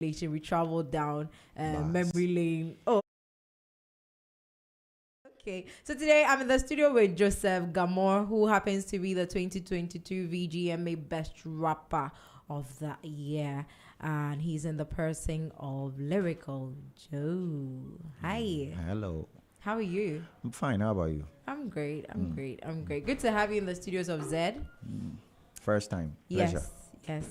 We traveled down memory lane. Oh, okay. So today I'm in the studio with Joseph Gamor, who happens to be the 2022 VGMA Best Rapper of the Year. And he's in the person of Lyrical. Joe. Hi. Hello. How are you? I'm fine. How about you? I'm great. I'm great. Good to have you in the studios of Zed. First time. Yes. Pleasure.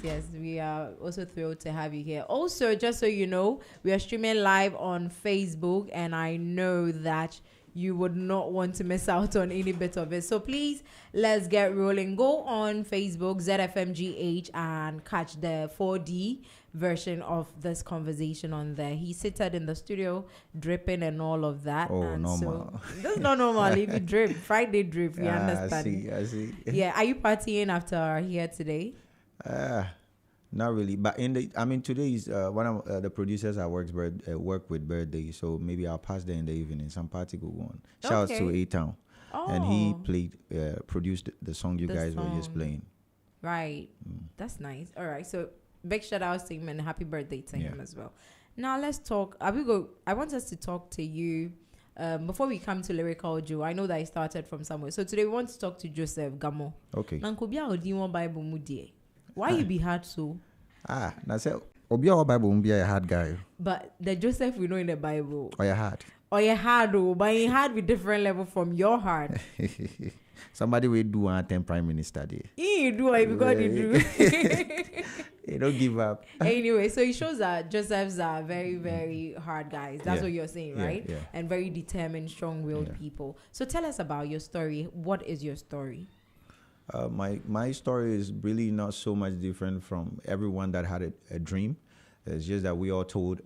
Yes. We are also thrilled to have you here. Also, just so you know, we are streaming live on Facebook, and I know that you would not want to miss out on any bit of it. So please, let's get rolling. Go on Facebook, ZFMGH, and catch the 4D version of this conversation on there. He's seated in the studio, dripping and all of that. Oh, and normal. So, that's not normal. If you drip, Friday drip, we understand. I see. Yeah, are you partying after here today? Not really. But today is one of the producers I work with birthday. So maybe I'll pass there in the evening. Some party go on. Shouts to A-Town. Oh. And he produced the song you guys were just playing. Right. That's nice. All right. So big shout out to him and happy birthday to him as well. Now let's talk. I want us to talk to you. Before we come to Lyrical Joe, I know that I started from somewhere. So today we want to talk to Joseph Gamo. Okay. Why you be hard so? I said, Obia Bible be a hard guy. But the Joseph we know in the Bible. Or you hard. Or you hard, but you hard with different level from your heart. Somebody will do one 10 prime minister day. You do what because you do. You don't give up. Anyway, so it shows that Josephs are very, very hard guys. That's what you're saying, right? Yeah. And very determined, strong-willed people. So tell us about your story. What is your story? My story is really not so much different from everyone that had a dream. It's just that we all told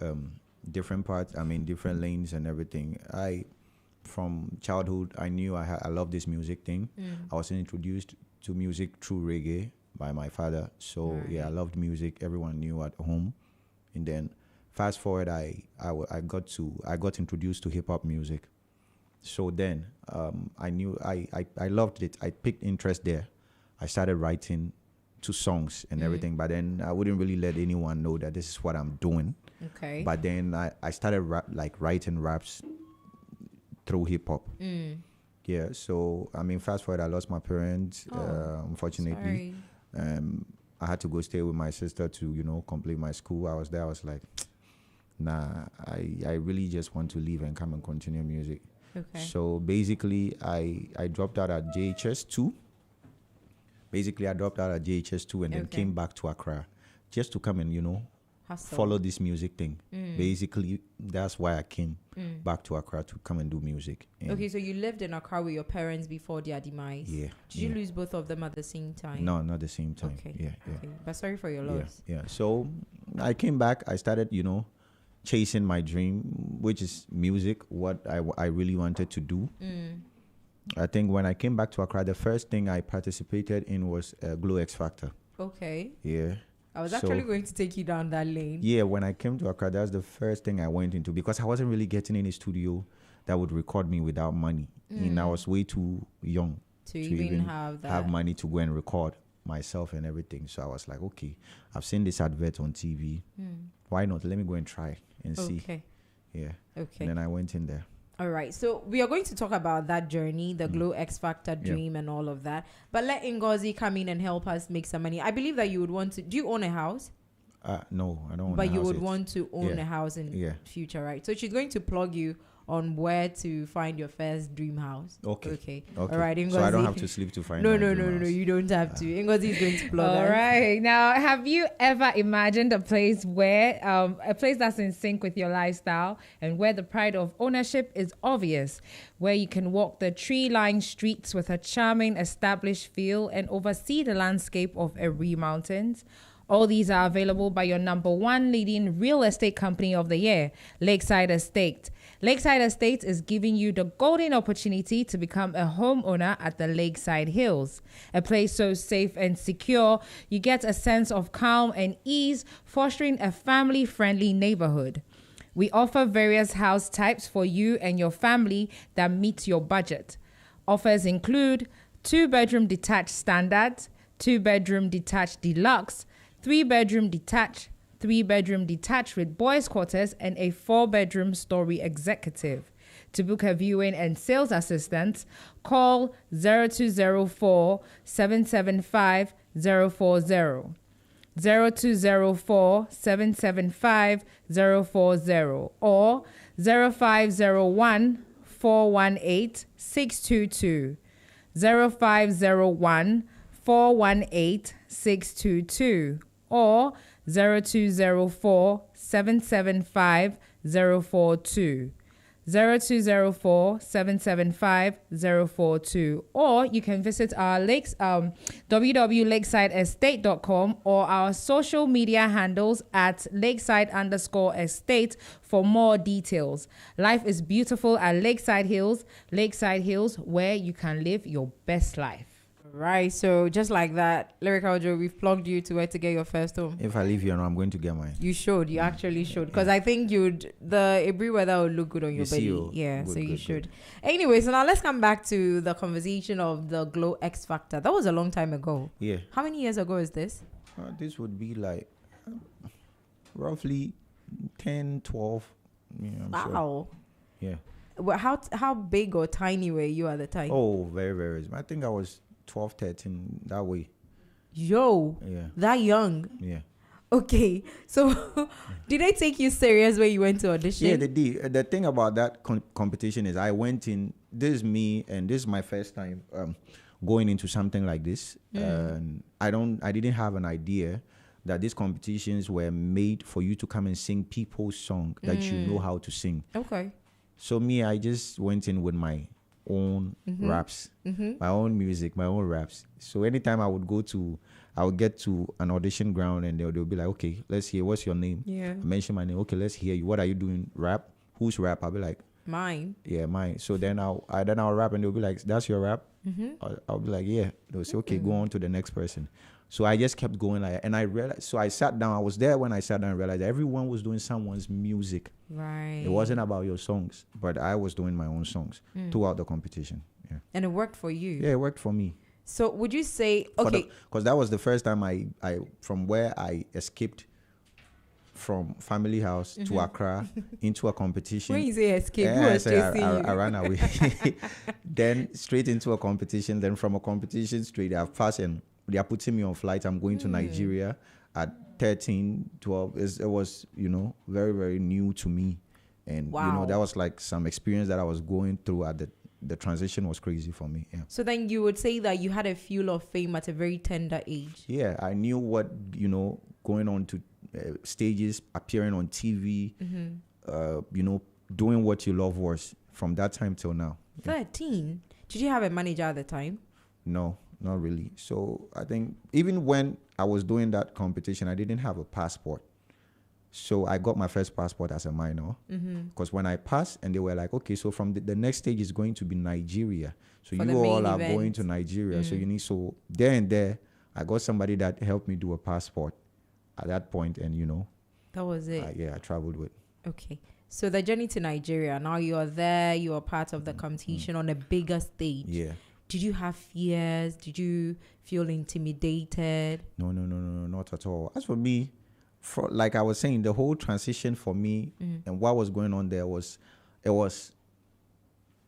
different parts, different lanes and everything. From childhood, I knew I loved this music thing. I was introduced to music through reggae by my father. So, I loved music. Everyone knew at home. And then fast forward, I got introduced to hip-hop music. So then I knew I loved it. I picked interest there. I started writing 2 songs and everything, but then I wouldn't really let anyone know that this is what I'm doing. Okay. But then I started writing raps through hip hop. Yeah. So fast forward, I lost my parents. Unfortunately, I had to go stay with my sister to complete my school. I was there. I was like, nah. I really just want to leave and come and continue music. Okay. So basically, I dropped out at JHS 2. And then came back to Accra just to come and, follow this music thing. Basically, that's why I came back to Accra to come and do music. Okay, so you lived in Accra with your parents before their demise. Yeah. Did you lose both of them at the same time? No, not the same time. Okay. Yeah. Okay. But sorry for your loss. Yeah. So I came back. I started, chasing my dream, which is music, what I really wanted to do. I think when I came back to Accra, the first thing I participated in was Glow X Factor. Okay. Yeah. I was actually going to take you down that lane. Yeah, when I came to Accra, that's the first thing I went into because I wasn't really getting any studio that would record me without money. And I was way too young to even have money to go and record myself and everything. So I was like, okay, I've seen this advert on TV. Why not? Let me go and try and see. Yeah. Okay. And then I went in there. All right. So we are going to talk about that journey, the Glow X Factor dream and all of that. But let Ngozi come in and help us make some money. I believe that you would want to... Do you own a house? No, I don't own a house. But you would want to own a house in future, right? So she's going to plug you on where to find your first dream house. Okay. All right, Ngozi. So I don't have to sleep to find No, house. you don't have to. Ngozi is going to plug All right. Now, have you ever imagined a place that's in sync with your lifestyle and where the pride of ownership is obvious, where you can walk the tree-lined streets with a charming established feel and oversee the landscape of Erie Mountains? All these are available by your #1 leading real estate company of the year, Lakeside Estate. Lakeside Estate is giving you the golden opportunity to become a homeowner at the Lakeside Hills. A place so safe and secure, you get a sense of calm and ease, fostering a family-friendly neighborhood. We offer various house types for you and your family that meet your budget. Offers include 2-bedroom detached standard, 2-bedroom detached deluxe, 3-bedroom detached, 3-bedroom detached with boys' quarters and a 4-bedroom story executive. To book a viewing and sales assistance, call 0204 775 040. 0204 775 040 or 0501 418 622. 0501 418 622 or 0204 775 042. 0204 775 042, or you can visit our www.lakesideestate.com or our social media handles at lakeside_estate for more details. Life is beautiful at Lakeside Hills, where you can live your best life. Right, so just like that, Lyrical Joe, we've plugged you to where to get your first home. If I leave here now, I'm going to get mine. You should. You actually should. Because I think the every weather will look good on your body. Yeah, good, so you good, should. good. Anyway, so now let's come back to the conversation of the Glow X Factor. That was a long time ago. Yeah. How many years ago is this? This would be like roughly 10, 12. Yeah, I'm Wow. sure. Yeah. Well, how big or tiny were you at the time? Oh, very, very. I think I was 12, 13, that way. Yo, Yeah. that young. Yeah. Okay, so did they take you serious when you went to audition? Yeah, they did. The thing about that competition is I went in, this is me, and this is my first time going into something like this. And I didn't have an idea that these competitions were made for you to come and sing people's song that you know how to sing. Okay. So me, I just went in with my own raps, my own music, my own raps. So anytime I would get to an audition ground and they'll be like, okay, let's hear, what's your name? Yeah. I mention my name. Okay, let's hear you. What are you doing? Rap? Whose rap? I'll be like, Mine. yeah, mine. So then I'll rap and they'll be like, that's your rap? I'll be like, yeah. They'll say, okay, go on to the next person. So I just kept going and I realized, so I sat down, I was there when I sat down and realized that everyone was doing someone's music. Right. It wasn't about your songs, but I was doing my own songs throughout the competition. Yeah. And it worked for you. Yeah, it worked for me. So would you say, okay. Because that was the first time I from where I escaped from family house to Accra into a competition. When you say escape, who Yeah, was so chasing you? I ran away. Then straight into a competition. Then from a competition straight, I've passed and they are putting me on flight. I'm going to Nigeria at 13, 12. It was, very, very new to me. And, that was like some experience that I was going through at the transition was crazy for me. Yeah. So then you would say that you had a fuel of fame at a very tender age. Yeah, I knew what, going on to stages, appearing on TV, doing what you love was from that time till now. 13? Did you have a manager at the time? No, not really. So I think even when I was doing that competition, I didn't have a passport. So I got my first passport as a minor because when I passed and they were like, okay, so from the next stage is going to be Nigeria. So For you the all main are event. going to Nigeria. So you need, so there, I got somebody that helped me do a passport at that point and, That was it. I traveled with. Okay. So the journey to Nigeria, now you are there, you are part of the competition on a bigger stage. Yeah. Did you have fears? Did you feel intimidated? No, not at all. As for me, like I was saying, the whole transition for me and what was going on there it was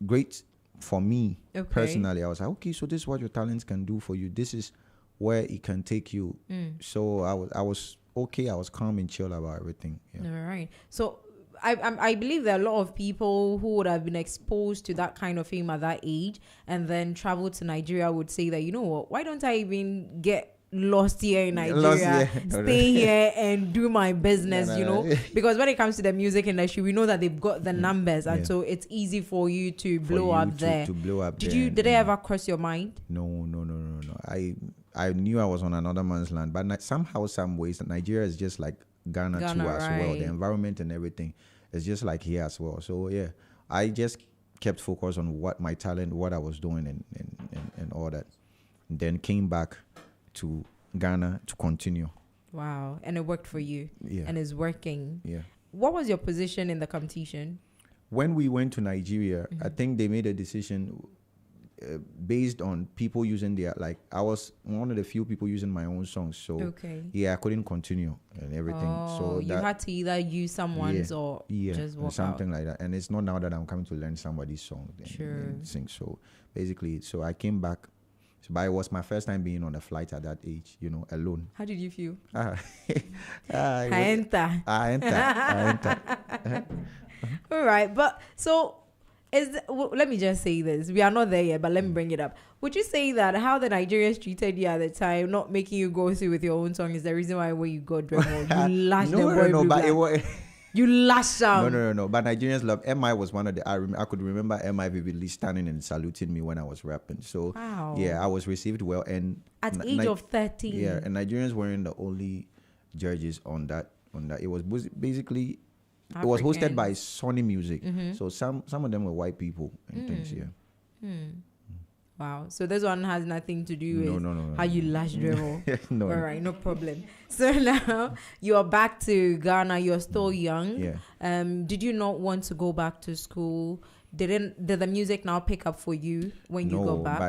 great for me personally. I was like, okay, so this is what your talents can do for you. This is where it can take you. So I was okay. I was calm and chill about everything. Yeah. All right. So I believe there are a lot of people who would have been exposed to that kind of fame at that age and then travel to Nigeria would say that, you know what, why don't I even get lost here in Nigeria, stay here and do my business, because when it comes to the music industry, we know that they've got the numbers and so it's easy for you to blow up there. To blow up Did they ever cross your mind? No. I knew I was on another man's land, but somehow, some ways, Nigeria is just like Ghana too as well. The environment and everything is just like here as well. So yeah, I just kept focused on what my talent, what I was doing and all that. And then came back to Ghana to continue. Wow. And it worked for you. Yeah. And it's working. Yeah. What was your position in the competition? When we went to Nigeria, I think they made a decision based on people using their, like, I was one of the few people using my own songs, so Okay. yeah, I couldn't continue and everything. Oh, So you that, had to either use someone's or just walk something like that. And it's not now that I'm coming to learn somebody's song and sing. So basically, so I came back. So, but it was my first time being on a flight at that age, you know, alone. How did you feel? I enter. All right, but so let me just say this. We are not there yet, but let me bring it up. Would you say that how the Nigerians treated you at the time, not making you go through with your own song, is the reason why when you got Dremel, you lashed the boy blue but black? it was. You lashed out. No. But Nigerians love. MI was one of the. I could remember MI vividly standing and saluting me when I was rapping. So Wow. yeah, I was received well. And At age of 13. yeah, and Nigerians weren't the only judges on that. It was basically. It was hosted African. by Sony Music. Mm-hmm. So some of them were white people and things. Yeah. Wow. So this one has nothing to do with No. how you lash Dremel. No. All right, no problem. So now you are back to Ghana. You're still young. Yeah. Did you not want to go back to school? Did the music now pick up for you when you go back?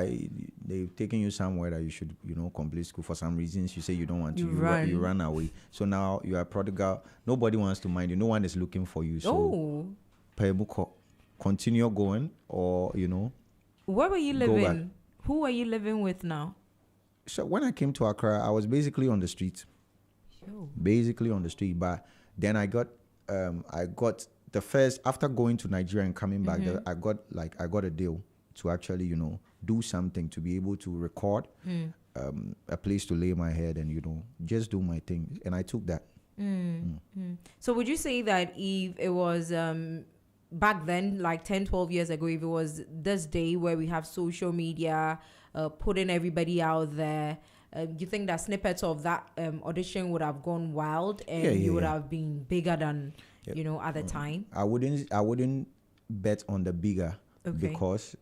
They've taken you somewhere that you should, complete school. For some reasons, you say you don't want to. You run away. So now you are prodigal. Nobody wants to mind you. No one is looking for you. So, continue going, or Where were you go back. living? Who are you living with now? So when I came to Accra, I was basically on the street. Sure. Basically on the street, but then I got the first, after going to Nigeria and coming back, I got a deal to actually do something, to be able to record, a place to lay my head and just do my thing, and I took that. So would you say that if it was back then, like 10, 12 years ago, if it was this day where we have social media, putting everybody out there, you think that snippets of that audition would have gone wild and you would have been bigger than at the time? I wouldn't bet on the bigger, because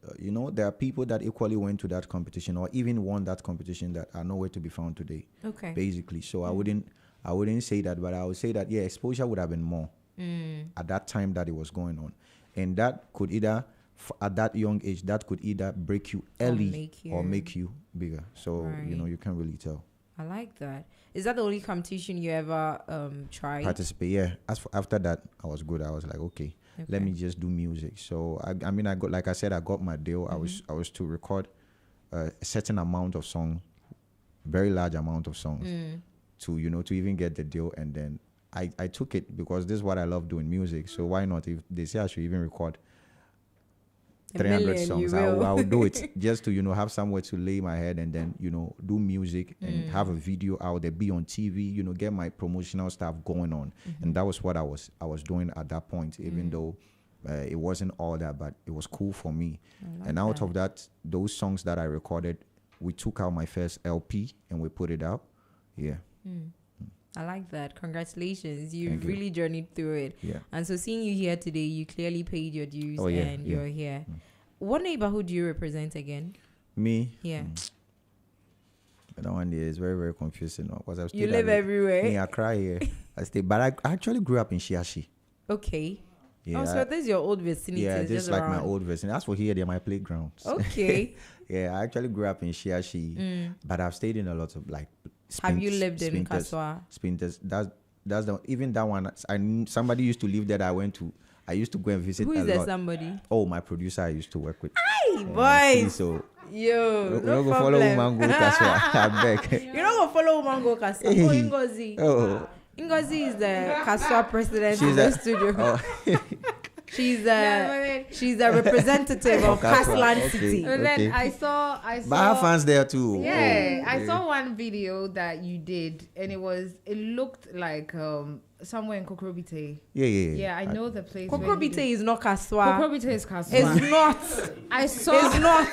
there are people that equally went to that competition or even won that competition that are nowhere to be found today. Okay. Basically, so I wouldn't say that, but I would say that exposure would have been more at that time that it was going on, and that could either at that young age that could either break you early or make you bigger. So you can't really tell. I like that. Is that the only competition you ever tried? Participate, yeah. After that, I was good. I was like, okay, let me just do music. So I got, like I said, I got my deal. I was to record a certain amount of songs, very large amount of songs, to to even get the deal. And then I took it because this is what I love doing, music. So why not? If they say I should even record 300 songs, I will do it just to have somewhere to lay my head, and then do music and have a video out there, be on TV, get my promotional stuff going on. And that was what I was doing at that point, even though it wasn't all that, but it was cool for me. And out of that, those songs that I recorded, we took out my first LP and we put it out. I like that. Congratulations. You Thank you. really journeyed through it. Yeah. And so seeing you here today, you clearly paid your dues and you're here. What neighborhood do you represent again? Me? Yeah. That one there is very, very confusing. Because You live everywhere. Me, I cry here. But I actually grew up in Shiashi. Okay. Yeah, so this is your old vicinity. Yeah, it's just just like around. my old vicinity. As for here, they're my playgrounds. Okay. Yeah, I actually grew up in Shiashi, but I've stayed in a lot of Have you lived in Kaswa? Spinters. That's even that one. Somebody used to live there. I used to go and visit. Who is a that lot. somebody? Oh, my producer I used to work with. Hey, boys. So Yo, we no don't go problem. follow woman go Kaswa. I beg. You don't go follow Mango Kaswa. Oh, Ngozi. Oh. Ngozi is the Kaswa president She's in the a- studio. Oh. She's a representative of Kaslan Okay. City. And then I saw. But I have fans there too. Yeah, Oh, I saw one video that you did, and it looked like somewhere in Kokrobite. Yeah. Yeah, I know the place. where you Kokrobite did. is not Kaswa. Kokrobite is Kaswa. It's not. I saw. It's not.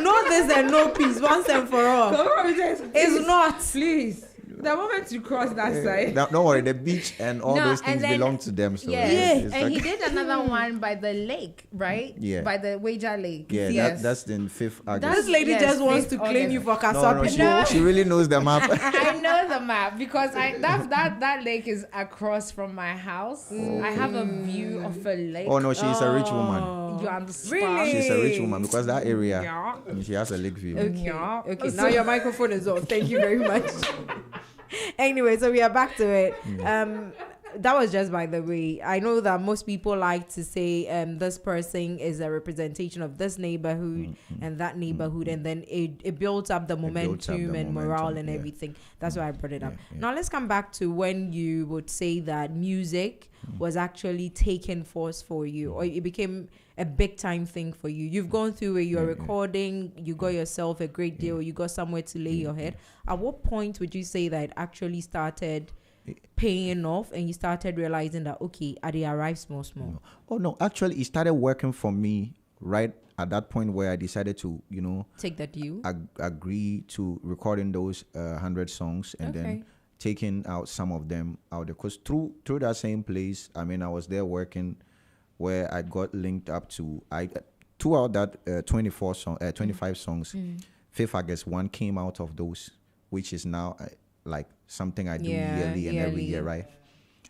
No this and no peace once and for all. Kokrobite is. It's not. Please. The moment you cross that side. Don't worry, the beach and all No, those and things then- belong to them. So Yeah, it's and like- he did another one by the lake, right? Yeah. By the Wager Lake. Yeah, Yes. that's in 5th August. This lady Yes, just wants fifth to claim August. you for Kaswa No, people. she really knows the map. I know the map because that lake is across from my house. I have a view of a lake. Oh no, she's a rich woman. You understand? Really? She's a rich woman because that area, Yeah. she has a lake view. Okay. Yeah. Okay. Now your microphone is off. Thank you very much. Anyway, so we are back to it. That was just by the way. I know that most people like to say this person is a representation of this neighborhood and that neighborhood, and then it builds up the momentum and morale and everything. That's why I brought it up. Yeah. Now let's come back to when you would say that music was actually taken force for you, or it became a big time thing for you. You've gone through it, you're recording, you got yourself a great deal, you got somewhere to lay your head. At what point would you say that it actually started paying off and you started realizing that, okay, I did arrive small? Oh, no. Actually, it started working for me right at that point where I decided to, Take that deal. agree to recording those 100 songs and then taking out some of them out there. Because through that same place, I mean, I was there working where I got linked up to, two out that 25 songs, 5th August, one came out of those, which is now like something I do yearly and every year, right?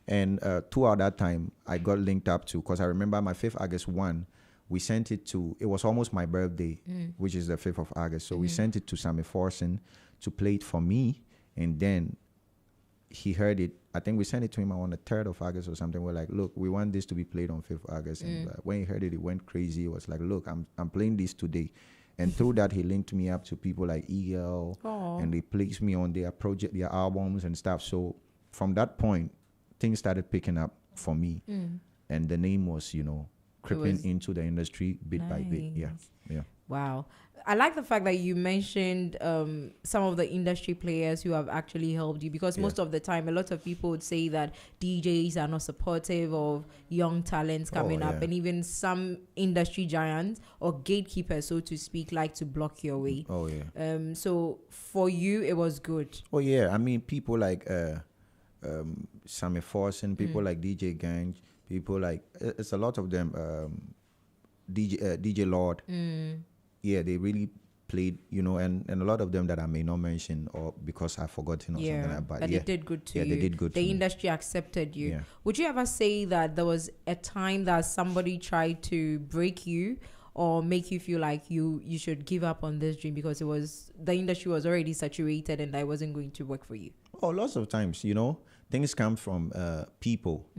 And throughout that time, I got linked up to, because I remember my 5th August one, we sent it to, it was almost my birthday, which is the 5th of August. So we sent it to Sammy Forson to play it for me. And then he heard it. I think we sent it to him on the 3rd of August or something. We're like, look, we want this to be played on 5th August. And when he heard it, he went crazy. He was like, look, I'm playing this today. And through that, he linked me up to people like EL, and they placed me on their project, their albums and stuff. So from that point, things started picking up for me. And the name was, creeping into the industry bit by bit. Yeah. Wow. I like the fact that you mentioned some of the industry players who have actually helped you, because most of the time, a lot of people would say that DJs are not supportive of young talents coming up, and even some industry giants or gatekeepers, so to speak, like to block your way. Oh, yeah. So for you, it was good. Oh, yeah. I mean, people like Sammy Forson, people like DJ Gang, people like, it's a lot of them, DJ Lord. Yeah, they really played, and a lot of them that I may not mention or because I've forgotten or something like that. But they did good to you. Yeah, they did good. The industry accepted you. Yeah. Would you ever say that there was a time that somebody tried to break you or make you feel like you should give up on this dream because the industry was already saturated and that wasn't going to work for you? Oh, lots of times, things come from people.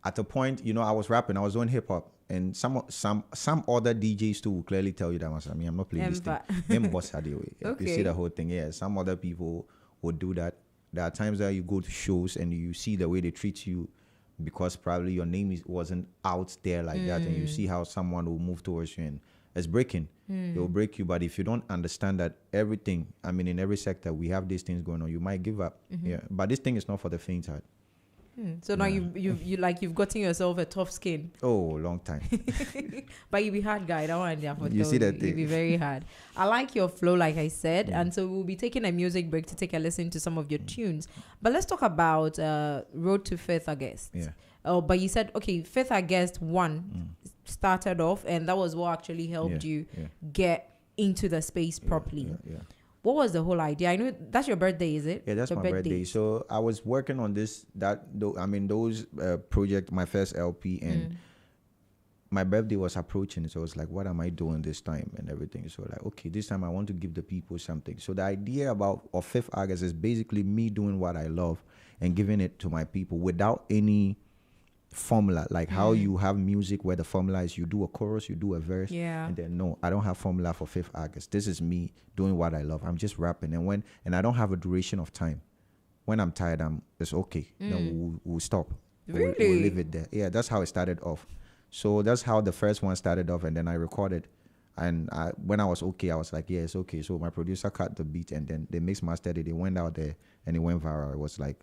At a point, I was rapping, I was doing hip hop. And some other DJs too will clearly tell you that I'm not playing this thing. You see the whole thing. Yeah, some other people would do that. There are times that you go to shows and you see the way they treat you because probably your name wasn't out there like that, and you see how someone will move towards you and it's breaking. It will break you. But if you don't understand that everything, in every sector we have these things going on, you might give up. Yeah, but this thing is not for the faint heart. So now you've gotten yourself a tough skin. Oh, long time. But you be hard guy. That one there for you see that thing. You be very hard. I like your flow, like I said, and so we'll be taking a music break to take a listen to some of your tunes. But let's talk about Road to 5th August. Yeah. Oh, but you said 5th August 1 started off, and that was what actually helped you get into the space properly. Yeah. What was the whole idea? I know that's your birthday, is it? Yeah, that's my birthday. So I was working on those project, my first LP, and my birthday was approaching. So I was like, what am I doing this time and everything? So like, okay, this time I want to give the people something. So the idea of 5th August is basically me doing what I love and giving it to my people without any formula, like how you have music where the formula is you do a chorus, you do a verse, and then no, I don't have formula for 5th August. This is me doing what I love. I'm just rapping, and I don't have a duration of time. When I'm tired, it's okay. Then we'll stop. Really? We'll leave it there. Yeah, that's how it started off. So that's how the first one started off, and then I recorded. And when I was okay, I was like, yeah, it's okay. So my producer cut the beat, and then they mixed mastered it. It went out there, and it went viral. It was like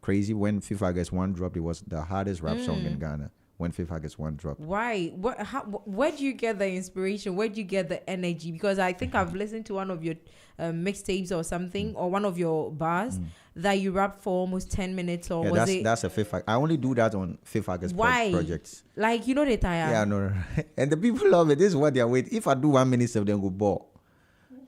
crazy. When 5th August 1 dropped, it was the hardest rap song in Ghana. When 5th August 1 dropped. Why? Where do you get the inspiration? Where do you get the energy? Because I think I've listened to one of your mixtapes or something, or one of your bars that you rap for almost 10 minutes. Or that's a 5th August. I only do that on 5th August projects. Like, they tire. Yeah, no. And the people love it. This is what they are waiting. If I do 1 minute of them go ball.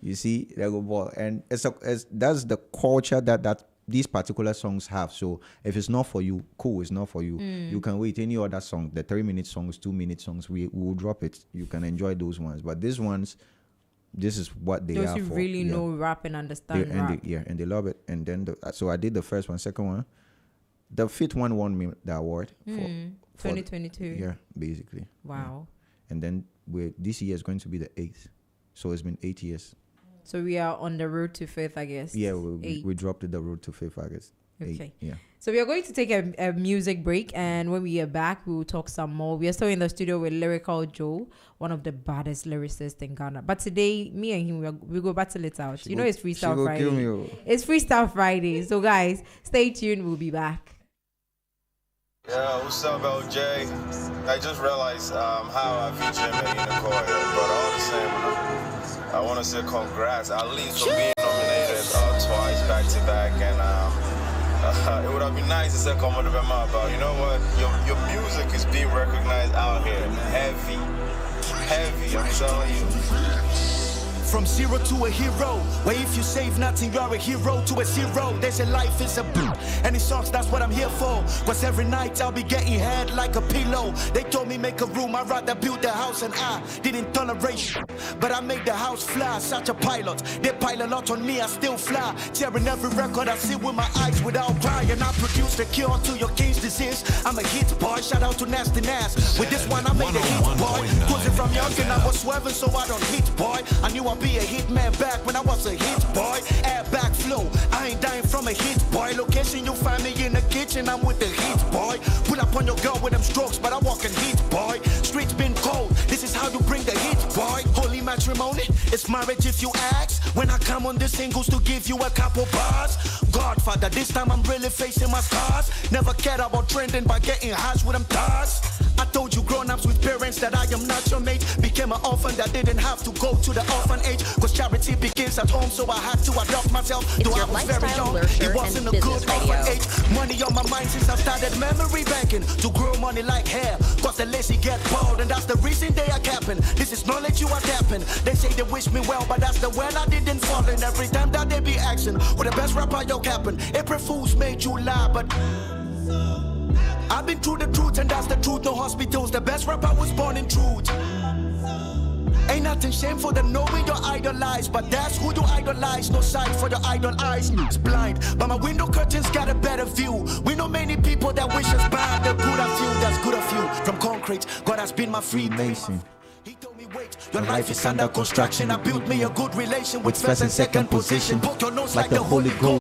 You see, they go ball. And that's the culture that these particular songs have. So if it's not for you, cool, it's not for you. You can wait. Any other song, the 3-minute songs, 2-minute songs, we will drop it. You can enjoy those ones. But these ones, this is what they Those are who for. really know rap and understand rap. And they love it. And then so I did the first one. Second one, the fifth one won me the award for 2022. Yeah, basically. Wow. Yeah. And then this year is going to be the 8th. So it's been 8 years. So we are on the road to 5th, I guess. Yeah, we dropped the road to 5th, I guess. Okay. 8, yeah. So we are going to take a music break, and when we are back, we will talk some more. We are still in the studio with Lyrical Joe, one of the baddest lyricists in Ghana. But today, me and him, we go battle it out. It's Freestyle Friday. It's Freestyle Friday. So guys, stay tuned. We'll be back. Yeah, what's up, LJ? I just realized how I featured him in the choir, but all the same, I want to say congrats, at least for being nominated twice back to back, and it would have been nice to say come on the Bema, but you know what? Your music is being recognized out here, heavy, I'm telling you. From zero to a hero, where if you save nothing, you're a hero to a zero. They say life is a boom, and it sucks, that's what I'm here for. Cause every night I'll be getting head like a pillow. They told me make a room, I'd rather build a house, and I didn't tolerate shit. But I made the house fly, such a pilot. They pile a lot on me, I still fly. Tearing every record I see with my eyes without crying. I produce the cure to your king's disease. I'm a hit boy, shout out to Nasty Nas. With this one I made a hit boy. Cruising from young and I was swerving so I don't hit boy. I knew I'd be a hit man back when I was a hit boy. Airbag flow, I ain't dying from a hit boy. Location you find me in the kitchen, I'm with the hit boy. Pull up on your girl with them strokes, but I walk in hit boy. Streets been cold, this is how you bring the hit boy. Holy matrimony, it's marriage if you ask. When I come on the singles to give you a couple bars. Godfather, this time I'm really facing my scars. Never cared about trending by getting harsh with them stars. I told you grown-ups with parents that I am not your mate. Became an orphan that didn't have to go to the orphanage. Cause charity begins at home, so I had to adopt myself. Though I was very young, it wasn't a good orphanage. Money on my mind since I started memory banking. To grow money like hair, cause the lazy get bald, and that's the reason they are capping. This is knowledge you are tapping. They say they wish me well, but that's the well I didn't fall in. Every time that they be action, with the best rapper you're capping. April Fools made you lie, but I've been through the truth, and that's the truth. No hospitals, the best rapper was born in truth. Ain't nothing shameful than knowing you're idolized, but that's who you idolize. No sight for the idol eyes. It's blind, but my window curtains got a better view. We know many people that wish us bad. The good of you, that's good of you. From concrete, God has been my free Amazing. He told me, wait, your life is under construction. I built me a good relation with first and second position. Book your nose like the Holy Ghost.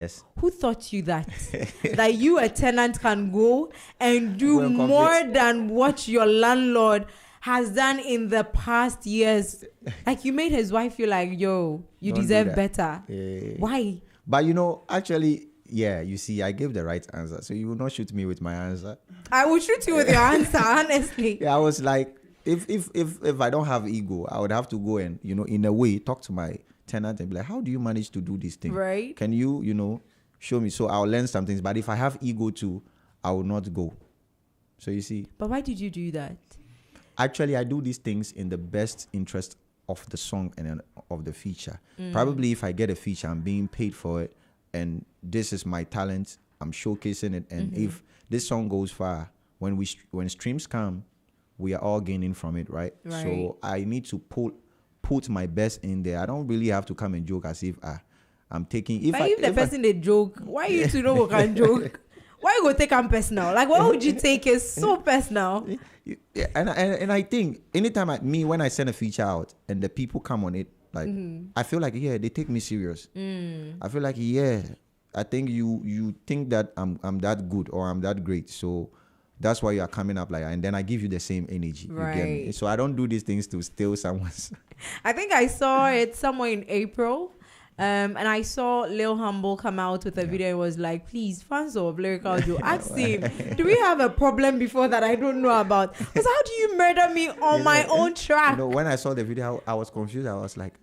Yes. Who taught you that? That you, a tenant, can go and do Go and more than what your landlord has done in the past years. Like, you made his wife feel like, yo, you Don't do deserve that. better. Yeah. Why? But you know, actually, yeah, you see, I gave the right answer. So you will not shoot me with my answer. I will shoot you with your answer, honestly. Yeah, I was like, if I don't have ego, I would have to go and, you know, in a way, talk to my tenant and be like, how do you manage to do this thing? Right. Can you, you know, show me? So I'll learn some things. But if I have ego too, I will not go. So you see. But why did you do that? Actually, I do these things in the best interest of the song and of the feature. Probably if I get a feature, I'm being paid for it, and this is my talent, I'm showcasing it. And if this song goes far, when streams come, we are all gaining from it, right? So I need to put my best in there. I don't really have to come and joke as if I'm taking. If the person they joke, why you to know what can joke? Why you go take them personal? Like, why would you take it so personal? Yeah, and I think anytime when I send a feature out and the people come on it, like I feel like they take me serious. I feel like I think you think that I'm that good or I'm that great, so that's why you are coming up like that, and then I give you the same energy. Right. You get me? So I don't do these things to steal someone's. I think I saw it somewhere in April. And I saw Lil Humble come out with a video and was like, please, fans of Lyrical Joe, ask him, do we have a problem before that I don't know about? Because how do you murder me on my own track? You know, when I saw the video, I was confused. I was like,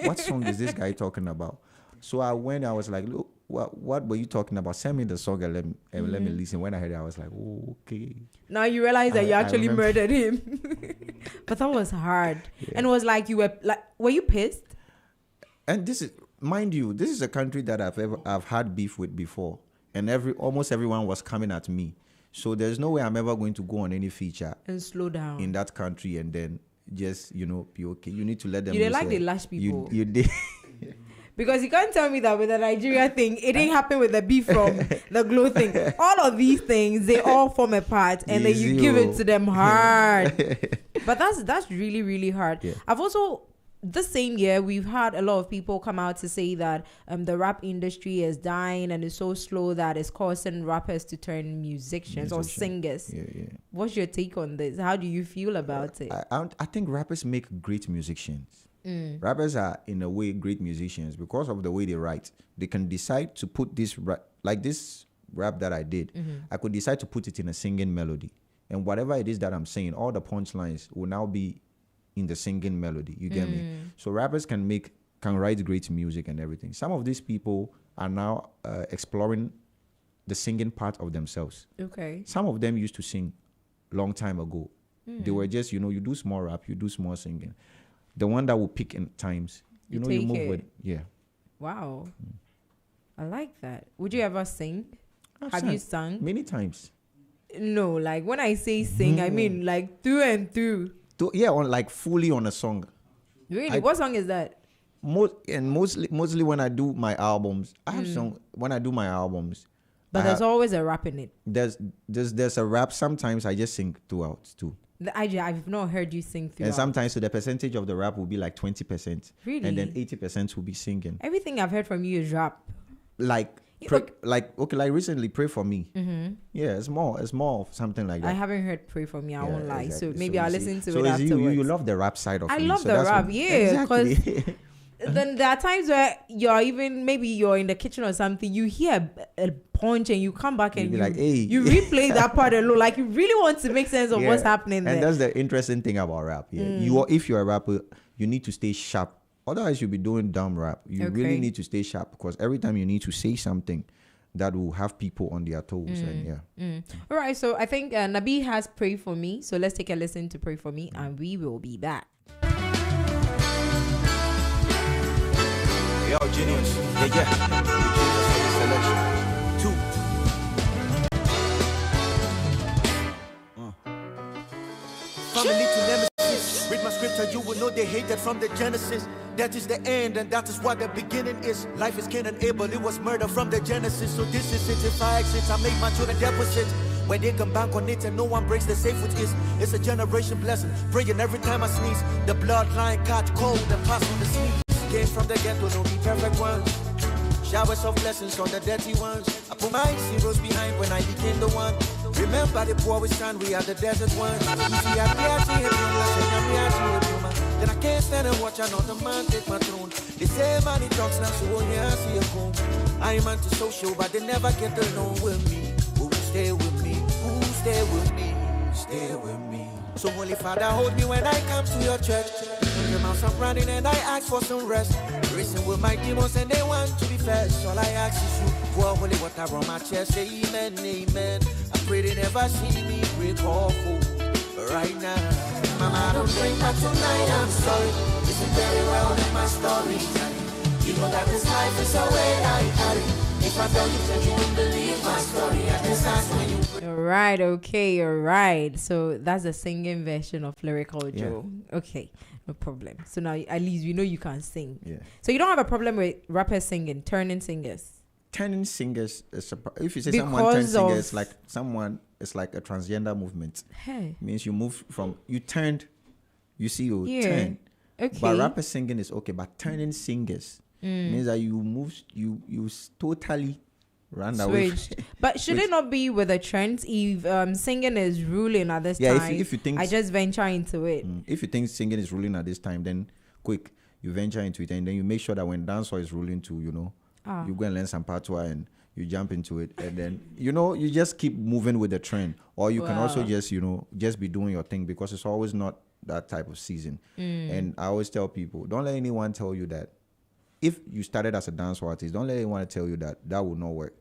what song is this guy talking about? So I was like, look, what were you talking about? Send me the song and let me listen. When I heard it, I was like, oh, okay. Now you realize that you actually murdered him. But that was hard. Yeah. And it was like, were you pissed? And this is, mind you, this is a country that I've had beef with before, and almost everyone was coming at me. So there's no way I'm ever going to go on any feature and slow down in that country and then just be okay. You need to let them. You didn't like the lash people. You did. Because you can't tell me that with the Nigeria thing, it didn't happen with the beef from the glow thing. All of these things, they all form a part, and then you give it to them hard. But that's really, really hard. Yeah. I've also, this same year, we've had a lot of people come out to say that the rap industry is dying and it's so slow that it's causing rappers to turn musicians or singers. Yeah. What's your take on this? How do you feel about it? I think rappers make great musicians. Rappers are, in a way, great musicians because of the way they write. They can decide to put this like this rap that I did. I could decide to put it in a singing melody, and whatever it is that I'm saying, all the punchlines will now be in the singing melody. You get me? So rappers can write great music and everything. Some of these people are now exploring the singing part of themselves. Okay. Some of them used to sing long time ago. They were just, you do small rap, you do small singing. The one that will pick in times, you move with. Yeah. Wow. I like that. Would you ever sing? Have you sung? Many times. No, like when I say sing, I mean like through and through. Fully on a song. Really? What song is that? Mostly when I do my albums, I have song when I do my albums. But there's always a rap in it. There's a rap. Sometimes I just sing throughout too. I've not heard you sing throughout. And sometimes, so the percentage of the rap will be like 20%. Really? And then 80% will be singing. Everything I've heard from you is rap. Like recently, Pray For Me. Yeah, it's more of something like that. I haven't heard Pray For Me, I won't lie. Exactly. So maybe I'll listen to it afterwards. You love the rap side of it. I love the rap, because then there are times where you're in the kitchen or something, you hear a punch and you come back and like, hey. You replay that part alone. Like you really want to make sense of what's happening there. And that's the interesting thing about rap. Yeah. If you're a rapper, you need to stay sharp. Otherwise, you'll be doing dumb rap. You really need to stay sharp because every time you need to say something that will have people on their toes. And All right, so I think Nabi has Pray For Me. So let's take a listen to Pray For Me and we will be back. Yo, Genius. Yeah. Selection. 2. Family to nemesis. Read my scripture, you will know they hated from the Genesis. That is the end, and that is what the beginning is. Life is Cain and Abel, it was murder from the Genesis. So this is it, if I exit, I make my children deposit. Where they can bank on it and no one breaks the safe with is. It's a generation blessing, praying every time I sneeze. The bloodline catch cold and pass on the sneeze. Games from the ghetto, no be perfect ones. Showers of blessings on the dirty ones. I put my zeros behind when I became the one. Remember the poorest time we are the desert ones. If you are then I can't stand and watch another man take my throne. They say money talks now, so when I see a home. I'm anti-social, but they never get along with me. Who will stay with me? Who will stay with me? Stay with me. So Holy Father, hold me when I come to your church. Your mouth up running and I ask for some rest. Racing with my demons and they want to be first. All I ask is you pour holy water on my chest. Say amen, amen. I pray they never see me break off. But right now, Mama, I don't drink, but tonight I'm sorry. Listen very well in my story. You know that this life is a way I carry. If I tell you that you won't believe my story, I guess that's when you. All right, okay, all right. So that's the singing version of Lyrical, Joe. Okay, no problem. So now at least we know you can sing. Yeah. So you don't have a problem with rappers singing, turning singers. Turning singers is if you say Because someone turns singer, of- it's like someone. It's like a transgender movement. Hey. Means you move from you turned, you see you Yeah. turn. Okay. But rapper singing is okay, but turning singers means that you move you totally run away. Switched. But should it not be with the trends? If singing is ruling at this Yeah, time, if you think I just venture into it. If you think singing is ruling at this time, then quick, you venture into it and then you make sure that when dancehall is ruling too, you go and learn some patois and you jump into it and then you just keep moving with the trend. Or you can also just just be doing your thing because it's always not that type of season. And I always tell people, don't let anyone tell you that if you started as a dancehall artist, don't let anyone tell you that will not work.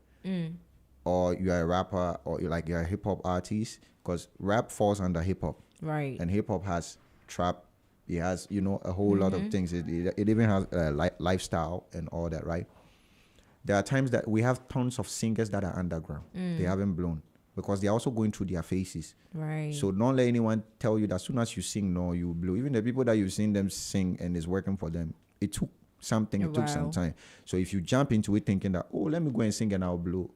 Or you're a rapper or you're a hip hop artist, because rap falls under hip hop. Right. And hip hop has trap, it has a whole lot of things. It even has lifestyle and all that, right? There are times that we have tons of singers that are underground. They haven't blown because they're also going through their phases. Right. So don't let anyone tell you that as soon as you sing, no, you blow. Even the people that you've seen them sing and it's working for them, it took something, it took some time. So if you jump into it thinking that, oh, let me go and sing and I'll blow,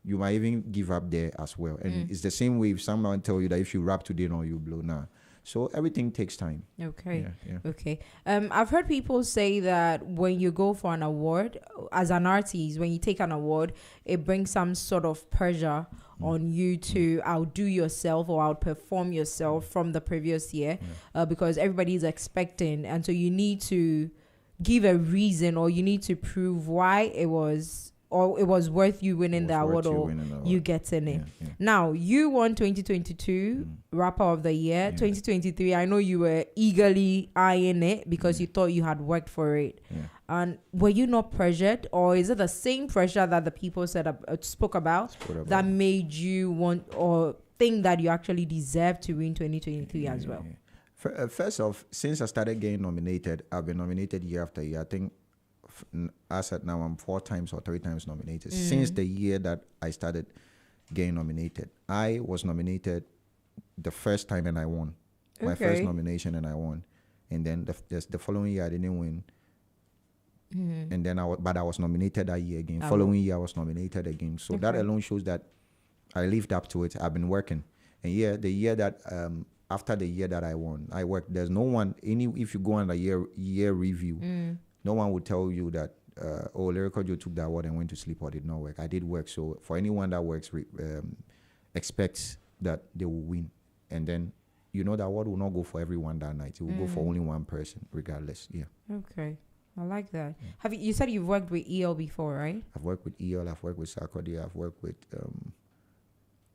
you might even give up there as well. And it's the same way if someone tell you that if you rap today, no, you blow. Nah. So everything takes time. Okay. Yeah. Okay. I've heard people say that when you go for an award as an artist, when you take an award, it brings some sort of pressure on you to outdo yourself or outperform yourself from the previous year, because everybody is expecting, and so you need to give a reason or you need to prove why it was worth you winning the award or you getting it. Yeah. Now, you won 2022 Rapper of the Year. 2023, I know you were eagerly eyeing it because you thought you had worked for it. Yeah. And were you not pressured, or is it the same pressure that the people spoke about that made you want or think that you actually deserve to win 2023 as well? First off, since I started getting nominated, I've been nominated year after year. I think as at now, I'm 4 times or 3 times nominated. Since the year that I started getting nominated, I was nominated the first time and I won. My first nomination and I won. And then the following year I didn't win. And then I was nominated that year again. Following year I was nominated again. So that alone shows that I lived up to it. I've been working. And the year that after the year that I won, I worked. There's no one if you go on a year review. No one would tell you that, Lyrical Joe took the award and went to sleep or did not work. I did work. So for anyone that works, expects that they will win. And then, the award will not go for everyone that night. It will go for only one person, regardless. Yeah. Okay. I like that. Have you said you've worked with EL before, right? I've worked with EL. I've worked with Sarkodie. I've worked with,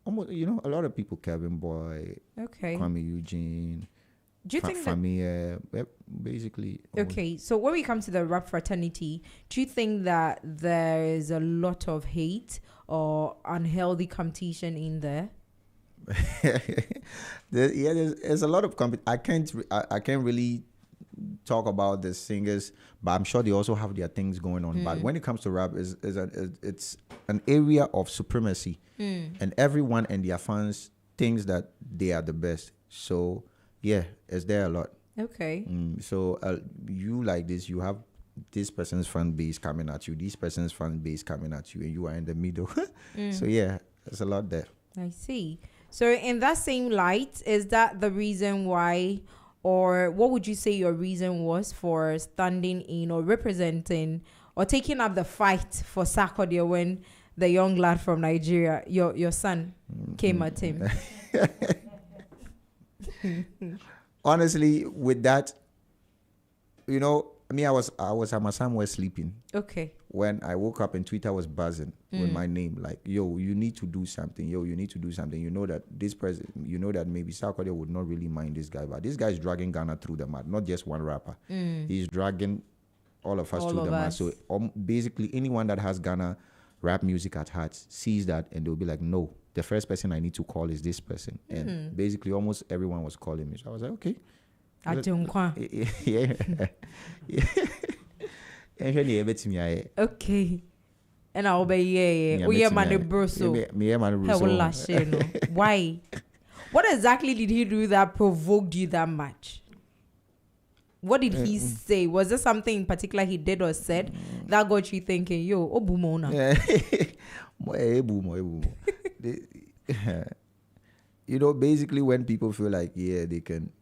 almost, a lot of people, Kevin Boy, Kwame Eugene. Do you think that basically? Okay, so when we come to the rap fraternity, do you think that there is a lot of hate or unhealthy competition in there? There's a lot of I can't really talk about the singers, but I'm sure they also have their things going on. But when it comes to rap, it's an area of supremacy, and everyone and their fans thinks that they are the best. So. Yeah, it's there a lot. Okay. So you like this, you have this person's fan base coming at you, this person's fan base coming at you, and you are in the middle. So yeah, there's a lot there. I see. So in that same light, is that the reason why, or what would you say your reason was for standing in or representing or taking up the fight for Sarkodie when the young lad from Nigeria, your son, came at him? Honestly, with that, you know, I was at my somewhere sleeping. Okay. When I woke up and Twitter was buzzing with my name, like, yo, you need to do something. Yo, you need to do something. You know that this president, you know that maybe Sarkodie would not really mind this guy, but this guy is dragging Ghana through the mud. Not just one rapper. He's dragging all of us through the mud. So basically, anyone that has Ghana rap music at heart sees that and they'll be like, no, the first person I need to call is this person. And basically, almost everyone was calling me. So I was like, okay. Yeah. Okay. And I'll be yeah. We are man bro so. Why? What exactly did he do that provoked you that much? What did he say? Was there something in particular he did or said that got you thinking, yo, obumona? You know, basically when people feel like, yeah, they can.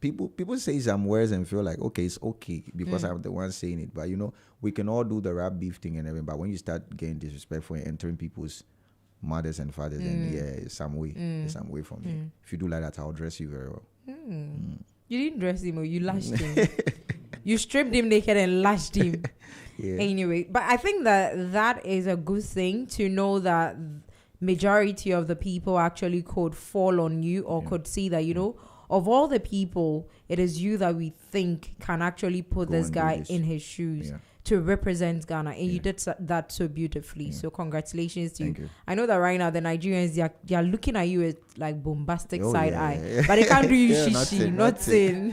People say some words and feel like, okay, it's okay because I'm the one saying it. But, you know, we can all do the rap beef thing and everything. But when you start getting disrespectful and entering people's mothers and fathers, then, yeah, it's some way. It's some way from me. If you do like that, I'll dress you very well. You didn't dress him or you lashed him. You stripped him naked and lashed him. Yeah. Anyway, but I think that is a good thing to know that majority of the people actually could fall on you or could see that, you know, of all the people, it is you that we think can actually put this guy in his shoes to represent Ghana. And you did that so beautifully. So congratulations to you. I know that right now the Nigerians, they are looking at you with like bombastic side eye. But they can't do you shishi, nothing.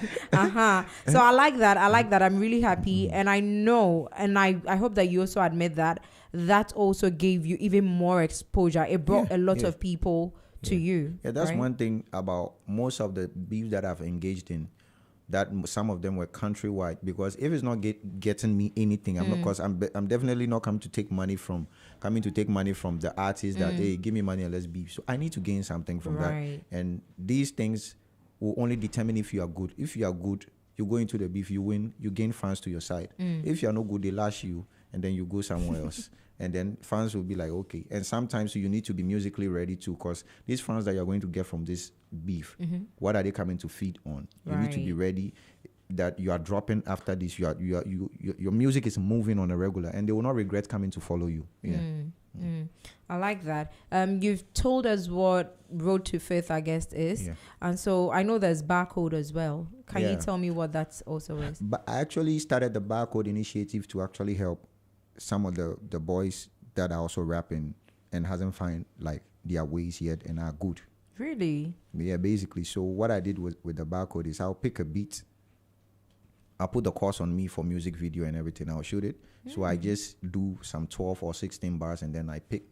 So I like that. I'm really happy. And I know, and I hope that you also admit that also gave you even more exposure. It brought a lot of people to you. Yeah, that's one thing about most of the beefs that I've engaged in, that some of them were countrywide, because if it's not getting me anything, I'm not, because I'm definitely not coming to take money from the artist that, hey, give me money and let's beef. So I need to gain something from that. And these things will only determine if you are good. If you are good, you go into the beef, you win, you gain fans to your side. If you are not good, they lash you and then you go somewhere else. And then fans will be like, okay. And sometimes you need to be musically ready too, because these fans that you're going to get from this beef, what are they coming to feed on? You need to be ready that you are dropping after this. Your music is moving on a regular, and they will not regret coming to follow you. I like that. You've told us what Road to Faith, I guess, is. And so I know there's Barcode as well. Can you tell me what that also is? But I actually started the Barcode initiative to actually help some of the boys that are also rapping and hasn't found like their ways yet and are good. Really? Yeah, basically. So what I did with the Barcode is I'll pick a beat, I'll put the course on me for music video and everything, I'll shoot it. So I just do some 12 or 16 bars and then I pick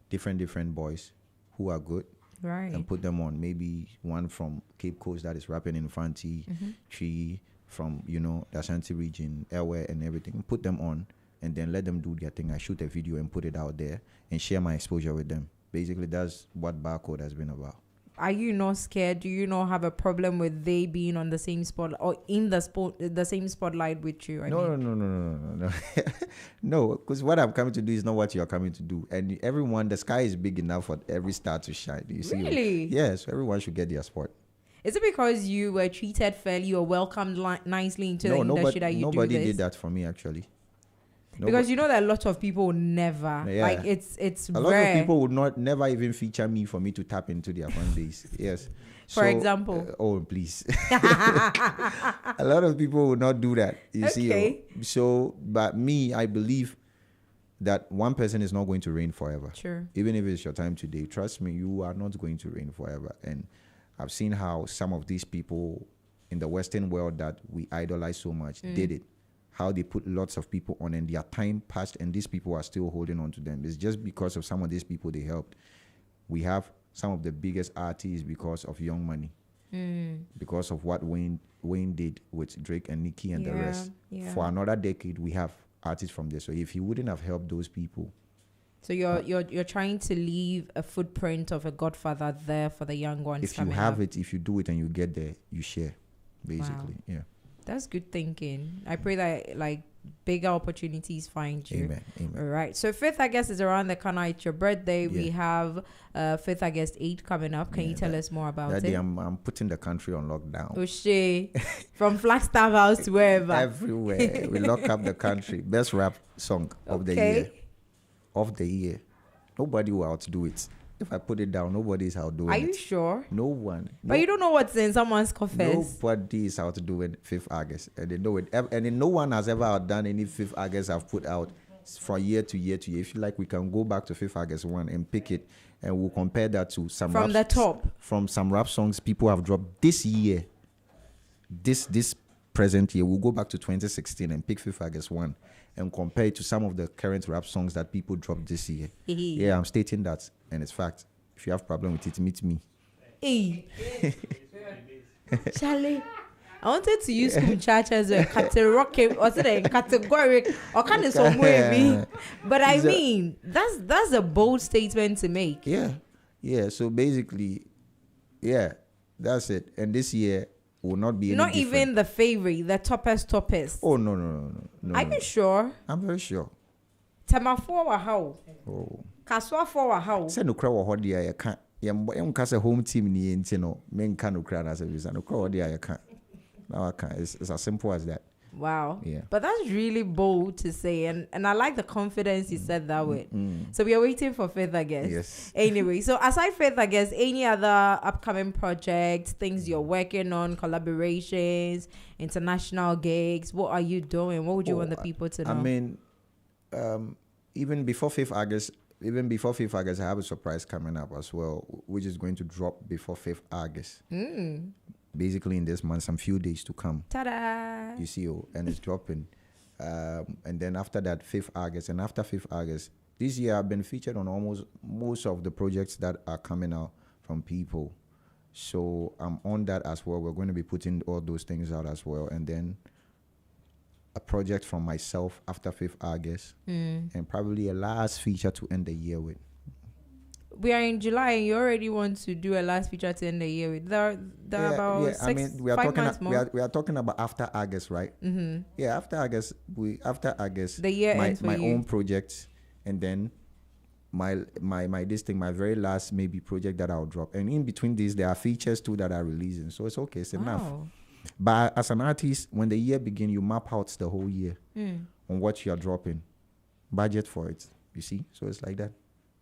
different boys who are good. And put them on. Maybe one from Cape Coast that is rapping in Fanti, Chi from, you know, the Ashanti region, Elway and everything. Put them on and then let them do their thing. I shoot a video and put it out there and share my exposure with them. Basically, that's what Barcode has been about. Are you not scared? Do you not have a problem with they being on the same spot or in the same spotlight with you? No. No, because what I'm coming to do is not what you're coming to do. And everyone, the sky is big enough for every star to shine. Do you see? Really? Yes, everyone should get their spot. Is it because you were treated fairly or welcomed nicely into the industry that you do this? Nobody did that for me, actually. Because you know that a lot of people would never, like it's a rare. lot of people would never even feature me for me to tap into their fan base. Yes. For example. Oh, please. A lot of people would not do that. You see. So, but me, I believe that one person is not going to reign forever. Sure. Even if it's your time today, trust me, you are not going to reign forever. And I've seen how some of these people in the Western world that we idolize so much did it. How they put lots of people on and their time passed and these people are still holding on to them. It's just because of some of these people they helped. We have some of the biggest artists because of Young Money. Because of what Wayne did with Drake and Nicki and the rest. For another decade, we have artists from there. So if he wouldn't have helped those people. So you're trying to leave a footprint of a godfather there for the young ones. If you have it, if you do it and you get there, you share, basically. Yeah. That's good thinking. I pray that like bigger opportunities find you. Amen. All right. So 5th August is around the corner. It's your birthday. We have 5th August 8 coming up. Can you tell us more about that it? day I'm putting the country on lockdown. Oshé, from Flagstaff House to wherever. Everywhere. We lock up the country. Best rap song of the year. Of the year. Nobody will outdo it. If I put it down, nobody is outdoing it. Are you sure? No one. But you don't know what's in someone's coffers. Nobody is outdoing 5th August. And they know it. And then no one has ever outdone any 5th August I've put out from year to year to year. If you like, we can go back to 5th August 1 and pick it. And we'll compare that to some from the top. From some rap songs people have dropped this year. This present year. We'll go back to 2016 and pick 5th August 1 and compare it to some of the current rap songs that people dropped this year. Yeah, I'm stating that. And it's fact. If you have problem with it, meet me. Hey. Charlie, I wanted to use Kumchacha as a categoric or categoric or kind of some way, but I mean that's a bold statement to make. Yeah. So basically, yeah, that's it. And this year will not be not any even the favorite, the toppest. Oh no. Are you sure? I'm very sure. Tamafo wa how? Oh. Kaswa for wa how? Say no cry wa hodi ya can't. Yam kasa home team ni enti no men can no cry na say visa no cry hodi ya can't. Now I can't. It's as simple as that. Wow. Yeah. But that's really bold to say, and I like the confidence you said that with. So we are waiting for 5th August. Yes. Anyway, so aside 5th August, any other upcoming projects, things you're working on, collaborations, international gigs? What are you doing? What would you want the people to know? I mean, even before 5th August, I have a surprise coming up as well, which is going to drop before 5th August. Basically in this month, some few days to come. Ta-da! You see, and it's dropping. And then after that, 5th August. And after 5th August, this year I've been featured on almost most of the projects that are coming out from people. So I'm on that as well. We're going to be putting all those things out as well. And then a project from myself after 5th August. And probably a last feature to end the year with. We are in July and you already want to do a last feature to end the year with. There are about 5 months more. We are talking about after August, right? Yeah, after August, the year ends for my you. own project, and then my very last maybe project that I'll drop. And in between these, there are features too that are releasing. So it's okay, it's enough. But as an artist, when the year begins, you map out the whole year on what you are dropping, budget for it. You see, so it's like that.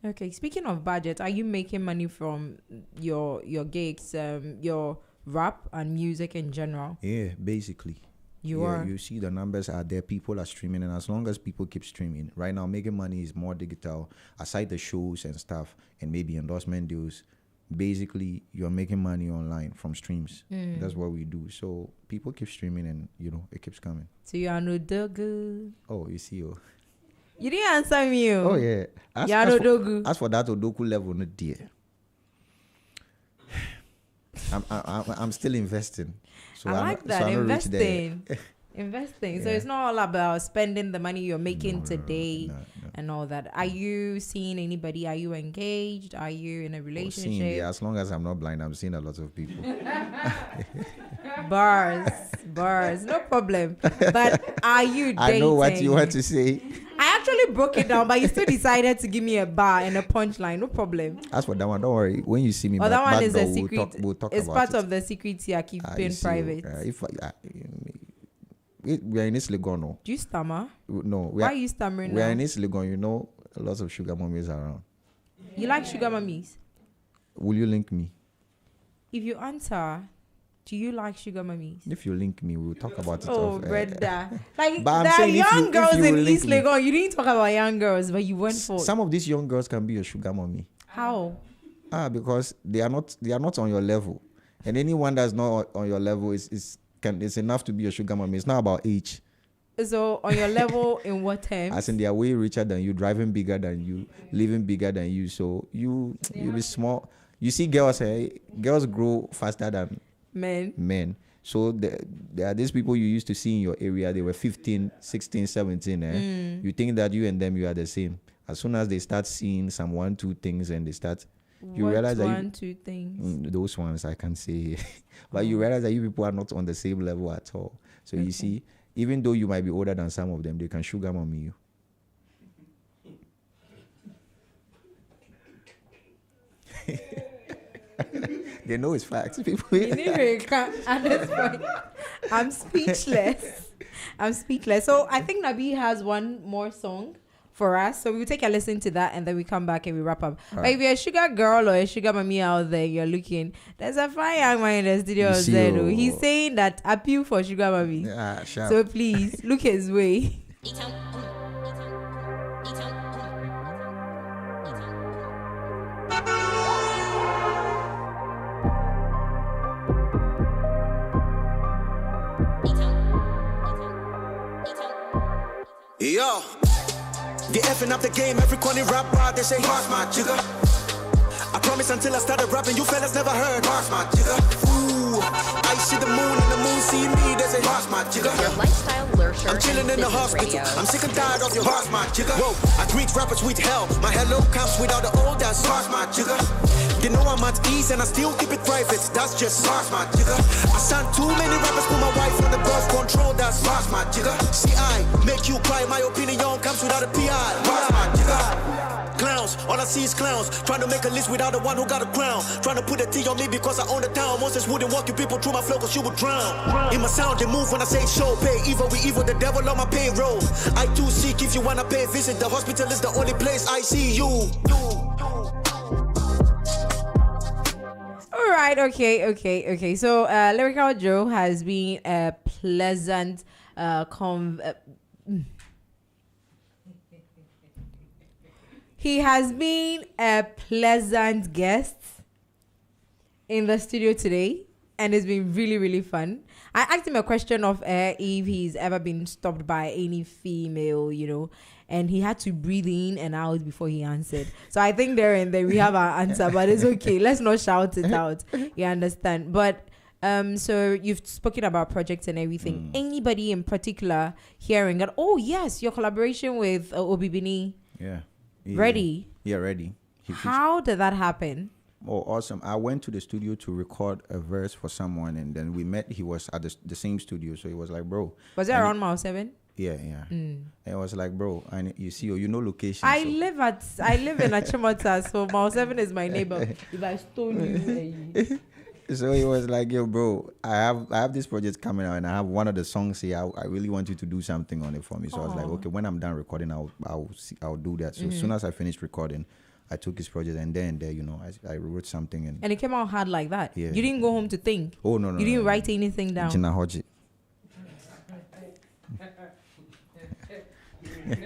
Okay, speaking of budget, are you making money from your gigs, your rap and music in general? Yeah, basically. You are. You see the numbers are there. People are streaming, and as long as people keep streaming, right now making money is more digital. Aside the shows and stuff, and maybe endorsement deals, basically you're making money online from streams. That's what we do. So people keep streaming, and it keeps coming. So you are no dogu. Oh, you see, You didn't answer me. Oh yeah. As for that Odoku level, not dear. I'm still investing. So I like that, investing. Investing. So it's not all about spending the money you're making today and all that. Are you seeing anybody? Are you engaged? Are you in a relationship? As long as I'm not blind, I'm seeing a lot of people. Bars, no problem. But are you dating? I know what you want to say. I actually broke it down, but you still decided to give me a bar and a punchline. No problem. As for that one, don't worry. When you see me, that one is a secret. We'll talk it's about part it. Of the secrets I keep being private. We are in East Legon. No. Do you stammer? No. Why are you stammering now? We are in East Legon. Lots of sugar mummies around. You like sugar mummies? Will you link me? If you answer, do you like sugar mummies? If you link me, we'll talk about it. Oh, brother. Like, there are young girls in East Legon. You didn't talk about young girls, but you went for... Some of these young girls can be a sugar mummy. How? Because they are not on your level. And anyone that's not on your level is enough to be a sugar mommy. It's not about age. So on your level, in what terms? As in they are way richer than you, driving bigger than you, living bigger than you. So you be small. You see girls grow faster than men. So there are these people you used to see in your area. They were 15, 16, 17. You think that you and them, you are the same. As soon as they start seeing some 1-2 things and they start... You realize that 1-2 things. Those ones I can't say, but you realize that you people are not on the same level at all. So you see, even though you might be older than some of them, they can sugar mommy you. They know it's facts. People. At this point, I'm speechless. I'm speechless. So I think Nabi has one more song for us. So we'll take a listen to that and then we come back and we wrap up. But if you're a sugar girl or a sugar mommy out there, you're looking, there's a fine young man in the studio. He's saying that appeal for sugar mommy. So please look his way. Yo, the effing up the game, every corner rap bar, they say, Mars my jigger. I promise until I started rapping, you fellas never heard Mars my jigger. Ooh, I see the moon and the moon see me, they say, Mars my jigger. Your lifestyle lurcher. I'm chilling in the hospital, radio. I'm sick and tired of your Mars my jigger. Whoa, I greet rappers with hell, my hello comes without the old, that's Mars my jigger. You know I'm at ease and I still keep it private, that's just Mars my jigger. I signed too many rappers, put my wife on the birth control, that's Mars my jigger. See, I make you cry, my opinion comes without a PI, Mars my jigger. Clowns, all I see is clowns, trying to make a list without the one who got a crown. Trying to put a T on me because I own the town. Moses wouldn't walk you people through my flow cause you would drown. In my sound, they move when I say show, pay evil, we evil, the devil on my payroll. I too seek if you wanna pay a visit, the hospital is the only place I see you. All right, okay. So, Lyrical Joe has been a pleasant, he has been a pleasant guest in the studio today, and it's been really, really fun. I asked him a question of if he's ever been stopped by any female, and he had to breathe in and out before he answered. So I think there and then we have our answer, but it's okay. Let's not shout it out. You understand? But so you've spoken about projects and everything. Anybody in particular hearing that? Oh yes, your collaboration with Obibini. Yeah. Ready? Yeah, ready. How did that happen? Oh, awesome. I went to the studio to record a verse for someone, and then we met. He was at the same studio, so he was like, bro. Was it around Mile 7? Yeah. And I was like, bro, and you see, location. I live in Achimota, so Mile 7 is my neighbor. If I stone you. So he was like, yo, bro, I have this project coming out, and I have one of the songs here. I really want you to do something on it for me. So I was like, okay, when I'm done recording, I'll do that. So as soon as I finished recording, I took his project, and then there, I wrote something, and it came out hard like that. Yeah. You didn't go home to think. Oh no, you didn't write anything down.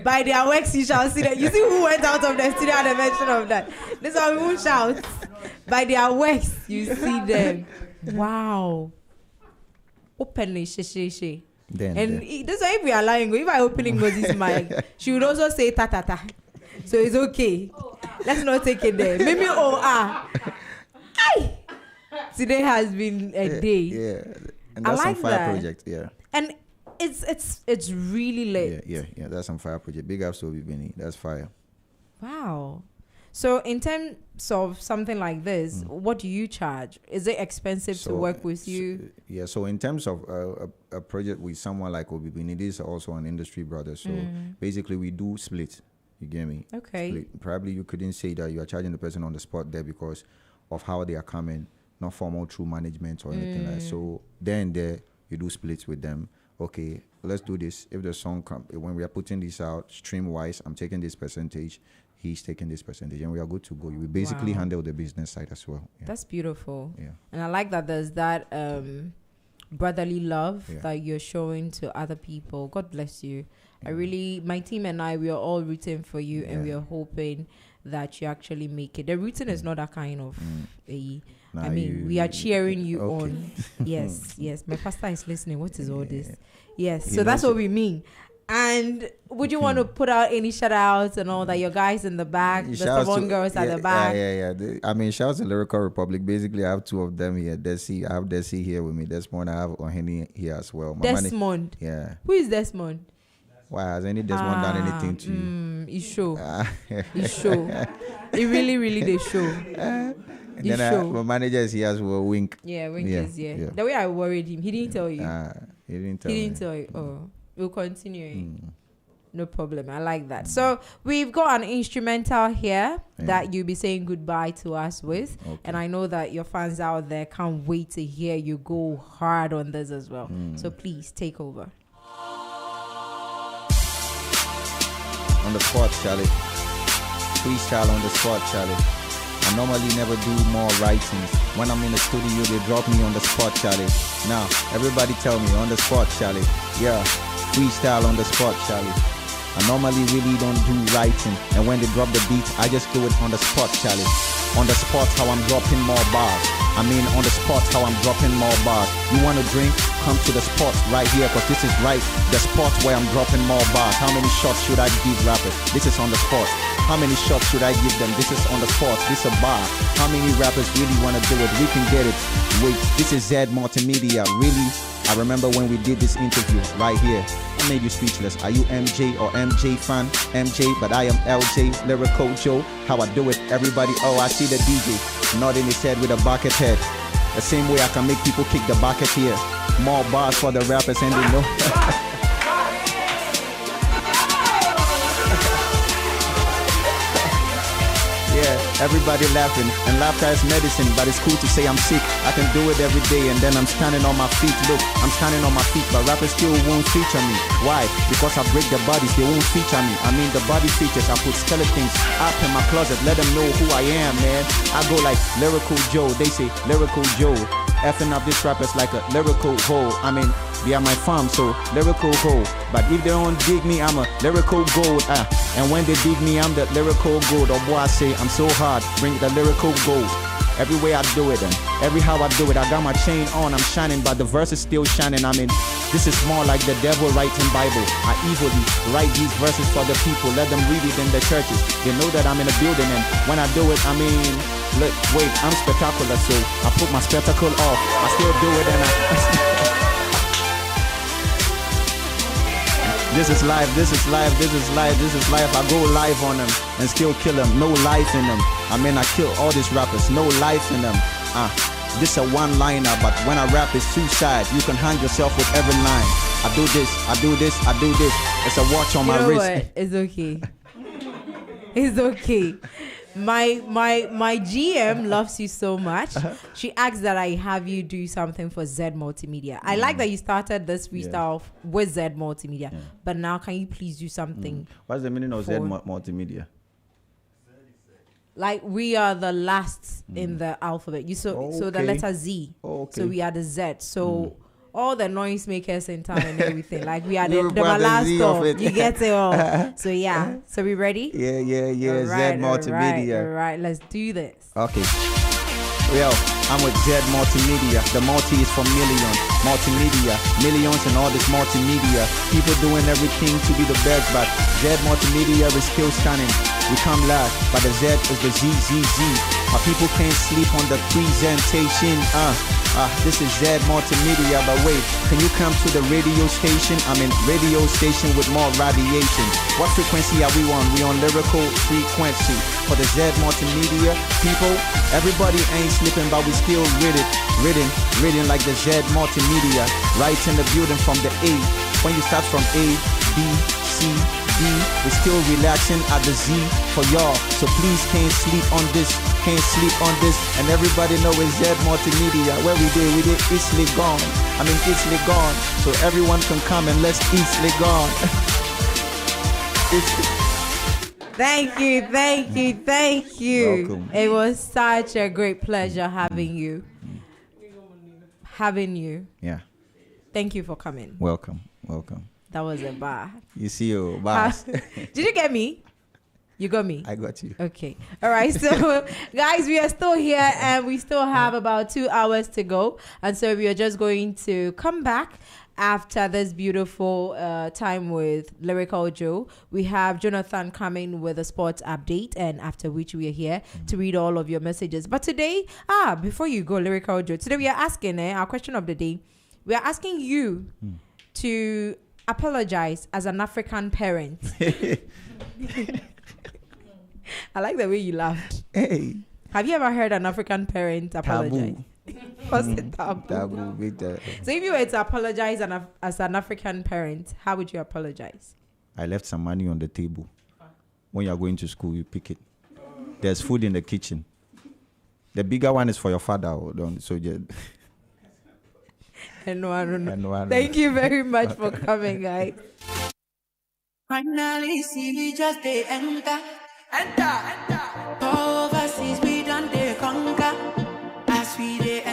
By their works you shall see that. You see who went out of the studio at the mention of that. This one we won't shout. By their works you see them. Wow. Openly, she. And this why if we are lying, if I open Ngozi's mic, she would also say ta ta ta. So it's okay. Let's not take it there. Maybe Aye. Today has been a day. Yeah. And that's some fire project. Yeah. And it's really late. Yeah. That's some fire project. Big ups to Obibini. That's fire. Wow. So in terms of something like this, what do you charge? Is it expensive to work with you? So in terms of a project with someone like Obibini, this is also an industry brother. So basically we do split. You get me? Okay. Split. Probably you couldn't say that you are charging the person on the spot there because of how they are coming, not formal through management or anything like that. So then there you do splits with them. Okay, let's do this. If the song when we are putting this out stream wise, I'm taking this percentage, he's taking this percentage, and we are good to go. We basically handle the business side as well. Yeah. That's beautiful. Yeah. And I like that there's that brotherly love that you're showing to other people. God bless you. My team and I, we are all rooting for you, and we are hoping that you actually make it. The rooting is not that kind of we are cheering you on. Yes. My pastor is listening. What is all this? Yes. So that's what we mean. And would you want to put out any shout outs and all that? Your guys in the back, the Savon girls at the back. Yeah. Shout out to Lyrical Republic. Basically, I have two of them here. I have Desi here with me. Desmond, I have Oheni here as well. Desmond. Yeah. Who is Desmond? Why has any Desmond done anything to you? He show. He show. He really, really they show. Then my manager is here as well, Wink. Yeah, Wink is here. The way I worried him, he didn't tell you. He didn't tell you. Oh. We'll continue. No problem. I like that. So we've got an instrumental here that you'll be saying goodbye to us with. Okay. And I know that your fans out there can't wait to hear you go hard on this as well. So please take over. On the spot, Charlie. Freestyle on the spot, Charlie. I normally never do more writings. When I'm in the studio, they drop me on the spot, Charlie. Now, everybody tell me, on the spot, Charlie. Yeah, freestyle on the spot, Charlie. I normally really don't do writing. And when they drop the beat, I just do it on the spot, Charlie. On the spot, how I'm dropping more bars. I mean, on the spot, how I'm dropping more bars. You want to drink? Come to the spot right here, because this is right the spot where I'm dropping more bars. How many shots should I give rappers? This is on the spot. How many shots should I give them? This is on the spot. This is a bar. How many rappers really want to do it? We can get it. Wait, this is Z Multimedia. Really? I remember when we did this interview right here. I made you speechless. Are you MJ or MJ fan? MJ, but I am LJ, Lyrical Joe. How I do it, everybody. Oh, I see the DJ nodding his head with a bucket head. The same way I can make people kick the bucket here. More bars for the rappers and they know. Yeah, everybody laughing, and laughter is medicine, but it's cool to say I'm sick. I can do it every day, and then I'm standing on my feet. Look, I'm standing on my feet, but rappers still won't feature me. Why? Because I break their bodies, they won't feature me. I mean the body features, I put skeletons up in my closet, let them know who I am, man. I go like Lyrical Joe, they say Lyrical Joe. Effing up this rappers like a lyrical hole. I mean, they are my farm, so lyrical hole. But if they don't dig me, I'm a lyrical gold. And when they dig me, I'm the lyrical gold. Or boy, I say, I'm so hard, bring the lyrical gold. Every way I do it, and every how I do it, I got my chain on, I'm shining, but the verse is still shining. I mean, this is more like the devil writing Bible. I evilly write these verses for the people, let them read it in the churches. They know that I'm in a building, and when I do it, I mean, look, wait, I'm spectacular, so I put my spectacle off. I still do it, and This is live, this is live, this is live, this is live. I go live on them and still kill them. No life in them. I mean, I kill all these rappers. No life in them. This a one-liner, but when I rap, it's suicide. You can hang yourself with every line. I do this, I do this, I do this. It's a watch on my wrist. What? It's okay. It's okay. My GM loves you so much. She asked that I have you do something for Z Multimedia. I like that you started this freestyle with Z Multimedia, but now can you please do something? What's the meaning of Z Multimedia? Like we are the last in the alphabet. So the letter Z. So we are the Z. So all the noise makers in town and everything. Like we are the last stop. You get it all. So yeah. So we ready? Yeah. Right, Z Multimedia. All right. Let's do this. Okay. Well, I'm with Z Multimedia. The multi is for million. Multimedia. Millions and all this multimedia. People doing everything to be the best, but Z Multimedia is still stunning. We come last, but the Z is the ZZZ. Our people can't sleep on the presentation. This is Z Multimedia, but wait, can you come to the radio station? I'm in radio station with more radiation. What frequency are we on? We on lyrical frequency. For the Z Multimedia people, everybody ain't sleeping, but we still reading like the Z Multimedia. Right in the building from the A. When you start from A, B, C, D, we're still relaxing at the Z for y'all. So please can't sleep on this. And everybody know it's Z Multimedia. Where we did easily gone. I mean easily gone. So everyone can come and let's easily gone. Thank you. Welcome. It was such a great pleasure having you. Yeah. Thank you for coming. Welcome. That was a bar. You see you, bars. Did you get me? You got me? I got you. Okay. All right. So, guys, we are still here and we still have about 2 hours to go. And so we are just going to come back after this beautiful time with Lyrical Joe. We have Jonathan coming with a sports update, and after which we are here to read all of your messages. But today, before you go, Lyrical Joe, today we are asking our question of the day. We are asking you to apologize as an African parent. I like the way you laughed. Hey. Have you ever heard an African parent apologize? What's it taboo? Taboo, big time. So if you were to apologize as an African parent, how would you apologize? I left some money on the table. When you're going to school, you pick it. There's food in the kitchen. The bigger one is for your father. So just Thank you very much for coming, guys. Finally, see me just enter. Oh.